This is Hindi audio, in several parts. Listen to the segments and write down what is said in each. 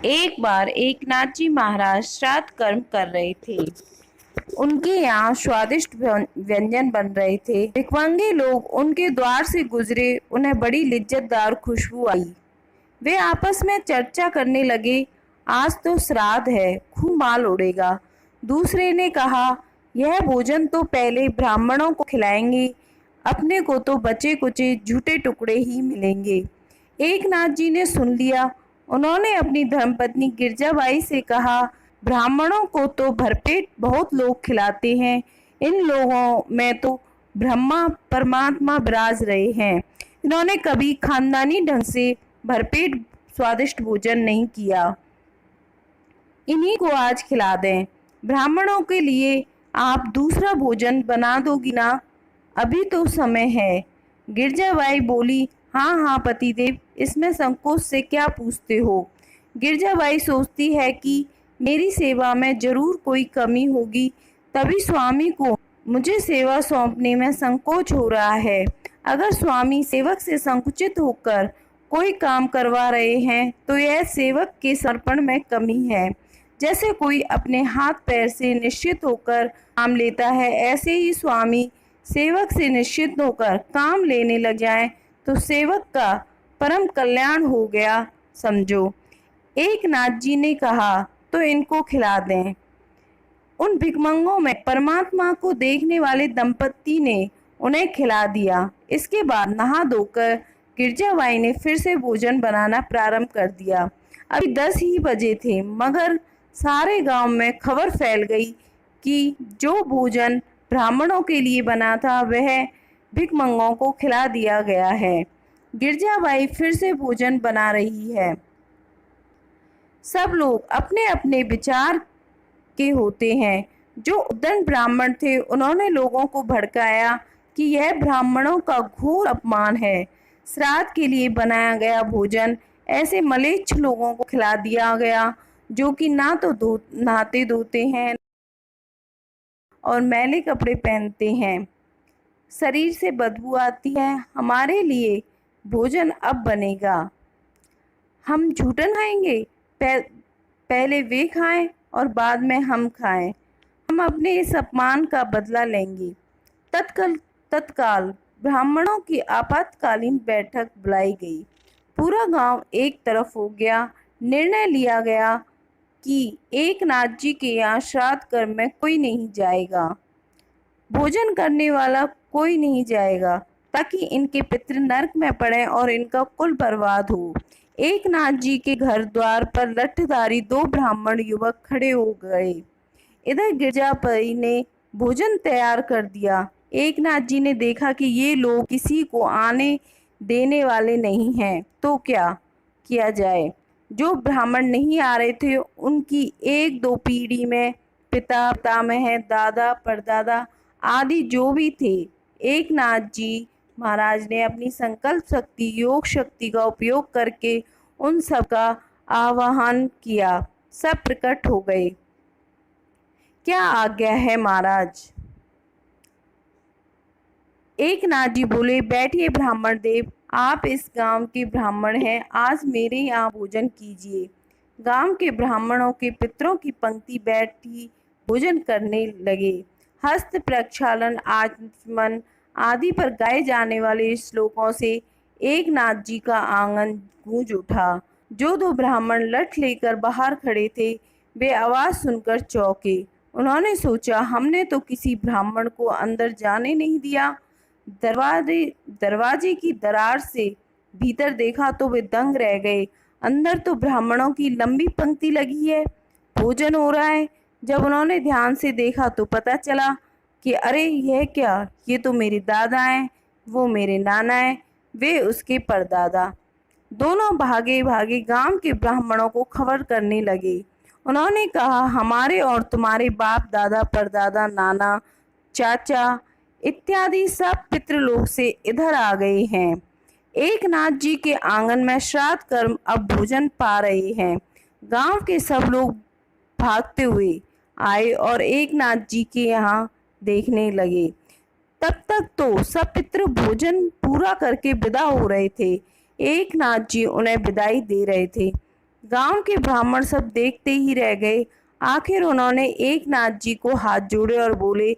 एक बार एक नाथजी महाराज श्राद्ध कर्म कर रहे थे। उनके यहाँ स्वादिष्ट व्यंजन बन रहे थे। भिखमंगे लोग उनके द्वार से गुजरे, उन्हें बड़ी लिज्जतदार खुशबू आई। वे आपस में चर्चा करने लगे, आज तो श्राद्ध है, खूब माल उड़ेगा। दूसरे ने कहा, यह भोजन तो पहले ब्राह्मणों को खिलाएंगे, अपने को तो बचे कुचे झूठे टुकड़े ही मिलेंगे। एक नाथ जी ने सुन लिया। उन्होंने अपनी धर्मपत्नी गिरजाबाई से कहा, ब्राह्मणों को तो भरपेट बहुत लोग खिलाते हैं, इन लोगों में तो ब्रह्मा परमात्मा विराज रहे हैं। इन्होंने कभी खानदानी ढंग से भरपेट स्वादिष्ट भोजन नहीं किया, इन्हीं को आज खिला दें। ब्राह्मणों के लिए आप दूसरा भोजन बना दोगी ना? अभी तो समय है। गिरजाबाई बोली, हाँ हाँ पतिदेव, इसमें संकोच से क्या पूछते हो। गिरजाबाई सोचती है कि मेरी सेवा में जरूर कोई कमी होगी, तभी स्वामी को मुझे सेवा सौंपने में संकोच हो रहा है। अगर स्वामी सेवक से संकुचित होकर कोई काम करवा रहे हैं तो यह सेवक के समर्पण में कमी है। जैसे कोई अपने हाथ पैर से निश्चित होकर काम लेता है, ऐसे ही स्वामी सेवक से निश्चित होकर काम लेने लग जाए तो सेवक का परम कल्याण हो गया समझो। एक नाथ जी ने कहा, तो इनको खिला दें। उन भिखमंगों में परमात्मा को देखने वाले दंपत्ति ने उन्हें खिला दिया। इसके बाद नहा धोकर गिरजाबाई ने फिर से भोजन बनाना प्रारंभ कर दिया। अभी 10 ही बजे थे, मगर सारे गांव में खबर फैल गई कि जो भोजन ब्राह्मणों के लिए बना था वह भिखमंगों को खिला दिया गया है। गिरजाबाई फिर से भोजन बना रही है। सब लोग अपने अपने विचार के होते हैं। जो उद्दंड ब्राह्मण थे, उन्होंने लोगों को भड़काया कि यह ब्राह्मणों का घोर अपमान है। श्राद्ध के लिए बनाया गया भोजन ऐसे मलेच्छ लोगों को खिला दिया गया जो कि ना तो नहाते धोते हैं और मैले कपड़े पहनते हैं, शरीर से बदबू आती है। हमारे लिए भोजन अब बनेगा, हम झूठन खाएंगे, पहले वे खाएं और बाद में हम खाएं। हम अपने इस अपमान का बदला लेंगे। तत्काल ब्राह्मणों की आपातकालीन बैठक बुलाई गई। पूरा गांव एक तरफ हो गया। निर्णय लिया गया कि एक नाथ जी के यहाँ श्राद्ध कर्म में कोई नहीं जाएगा, भोजन करने वाला कोई नहीं जाएगा, ताकि इनके पितृ नरक में पड़े और इनका कुल बर्बाद हो। एक नाथ जी के घर द्वार पर लठधारी 2 ब्राह्मण युवक खड़े हो गए। इधर गिरजाबाई ने भोजन तैयार कर दिया। एक नाथ जी ने देखा कि ये लोग किसी को आने देने वाले नहीं हैं, तो क्या किया जाए। जो ब्राह्मण नहीं आ रहे थे, उनकी 1-2 पीढ़ी में पिता पितामह दादा परदादा आदि जो भी थे, एक नाथ जी महाराज ने अपनी संकल्प शक्ति योग शक्ति का उपयोग करके उन सब का आवाहन किया। सब प्रकट हो गए। क्या आज्ञा है महाराज। एक नाथ जी बोले, बैठिए ब्राह्मण देव, आप इस गांव के ब्राह्मण हैं, आज मेरे यहाँ भोजन कीजिए। गांव के ब्राह्मणों के पितरों की पंक्ति बैठी भोजन करने लगे। हस्त प्रक्षालन आचमन आदि पर गाए जाने वाले श्लोकों से एक नाथ जी का आंगन गूंज उठा। जो 2 ब्राह्मण लठ लेकर बाहर खड़े थे, वे आवाज सुनकर चौंके। उन्होंने सोचा, हमने तो किसी ब्राह्मण को अंदर जाने नहीं दिया। दरवाजे की दरार से भीतर देखा तो वे दंग रह गए। अंदर तो ब्राह्मणों की लंबी पंक्ति लगी है, भोजन हो रहा है। जब उन्होंने ध्यान से देखा तो पता चला कि अरे यह क्या, ये तो मेरे दादा हैं, वो मेरे नाना हैं, वे उसके परदादा। दोनों भागे भागे गांव के ब्राह्मणों को खबर करने लगे। उन्होंने कहा, हमारे और तुम्हारे बाप दादा परदादा नाना चाचा इत्यादि सब पितृलोक से इधर आ गए हैं। एक नाथ जी के आंगन में श्राद्ध कर्म अब भोजन पा रहे हैं। गांव के सब लोग भागते हुए आए और एक नाथ जी के यहाँ देखने लगे। तब तक तो सब पितृ भोजन पूरा करके विदा हो रहे थे। एक नाथ जी उन्हें विदाई दे रहे थे। गांव के ब्राह्मण सब देखते ही रह गए। आखिर उन्होंने एकनाथ जी को हाथ जोड़े और बोले,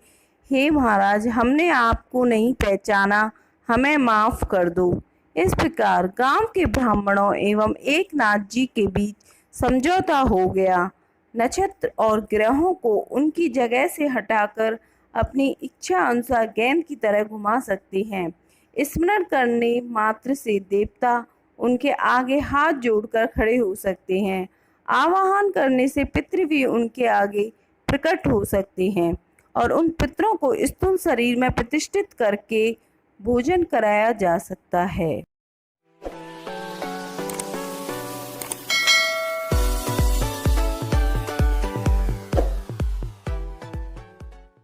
हे महाराज, हमने आपको नहीं पहचाना, हमें माफ कर दो। इस प्रकार गांव के ब्राह्मणों एवं एकनाथ जी के बीच समझौता हो गया। नक्षत्र और ग्रहों को उनकी जगह से हटाकर अपनी इच्छा अनुसार गेंद की तरह घुमा सकते हैं। स्मरण करने मात्र से देवता उनके आगे हाथ जोड़कर खड़े हो सकते हैं। आवाहन करने से पितृ भी उनके आगे प्रकट हो सकते हैं और उन पितरों को स्थूल शरीर में प्रतिष्ठित करके भोजन कराया जा सकता है।